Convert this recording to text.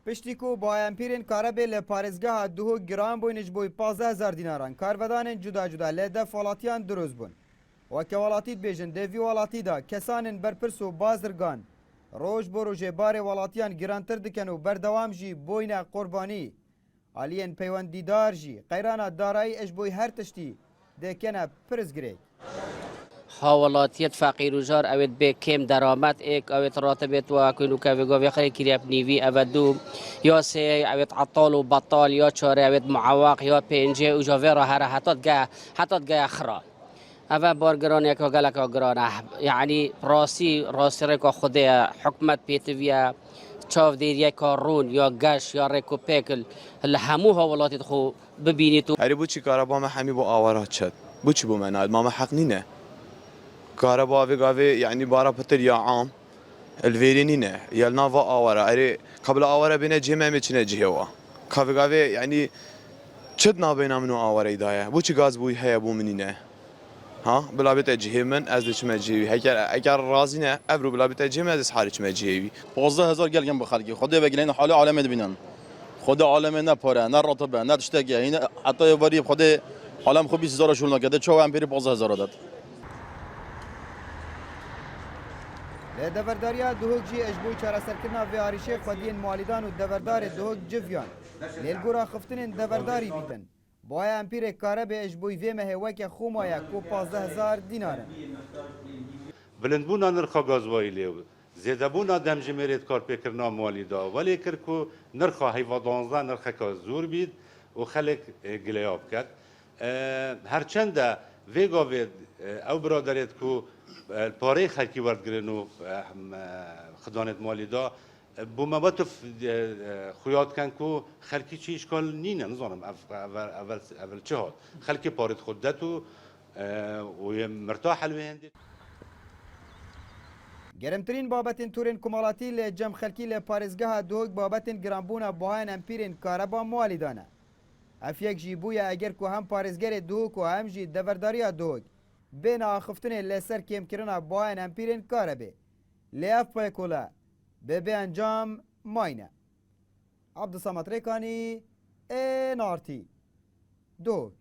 پشتی کو با امپیرین کاربه لپارزگاه دوه گرام بوینج بوی 15000 دیناران کاربدان جدا جدا لده فولاتیان دروز بون و که ولاتیت بیجن دوی ولاتی دا کسانن برپرس و بازرگان روش بو روژه بار ولاتیان گرانتر دکن و بردوام جی بوین قربانی آلین پیوندیدار جی قیرانا دارایی اش بوی هر تشتی دکنه پرزگری حوالاتیت فقیر و جار اوید به کم درآمد ایک اوید راتبت و کنو که وگاوی خیلی کریب نیوی اوید دوم یا سی اوید عطال و بطال یا چاره اوید معواق یا پنجه و جاوی را هر حتی گه خرا اوه بارگران یک وگلک وگران یعنی راسی ریکا خوده حکمت پیتویا چاو دیر یک رون یا گش یا ریکو پیکل همو حوالاتیت خو ببینی تو هری بو چی کارا با ما همی با آوارات شد بو چی بو مناد ما حق نینه کارا با وگاوی یعنی بارا پتر یا عام الفيريني نه يا نافا آوارا أري قبل آوارا بينا جيمة متشنا جهوا كافيغافي يعني شدنا بينا منو آوارا إداية بو چی غاز بوي هيا بو منينه ها بلا بيت جهمن از ليش ما جيبي اگر راضي نه ابرو بلا بيت جهم از حالش ما جيبي 15000 گل گم بخلقي خدا بگلين حال عالم ببینن خدا عالم نه پاره نه راتبه نه تشتگی این حتی وری خدا عالم خوب 20000 شول نکرده چه امپری 15000 داد لدورداریا دوهوک جی اجبوی چاره سرکرنا و آریشه خودین مالیدان و دوردار دوهوک جویان لیلگورا خفتن دورداری بیتن بای امپیر کاره به اجبوی وی مهوک خومایا کو 15000 دیناره بلندبونا نرخا گازوایی لیو زیدبونا دمجمرید کار پیکرنا مالی دا ولی کرکو نرخا هیوا 12 نرخا که زور بید و خلق گلیاب کرد هرچند ویگا وید او برادرید که پاره خلکی ورد گرنو خدانت مالی دا بو مباتف خویاد کن که خلکی چی اشکال نینه نظرم اول چه هاد خلکی پارید خودتو و مرتاح حلوه هندی گرمترین بابتین تورین کمالاتی ل جم خلکی ل پارزگاه دوگ بابتین گرانبونا باهن امپیرین کاربا مالی دانه اف یک جیبویا اگر کو هم پارزگر دوگ و هم جی دورداری دوگ بین آخفتن لسر کم کرنا باهن امپیرین کاربه لیاف پای کولا به انجام ماینه عبدالصمد ریکانی NRT دوگ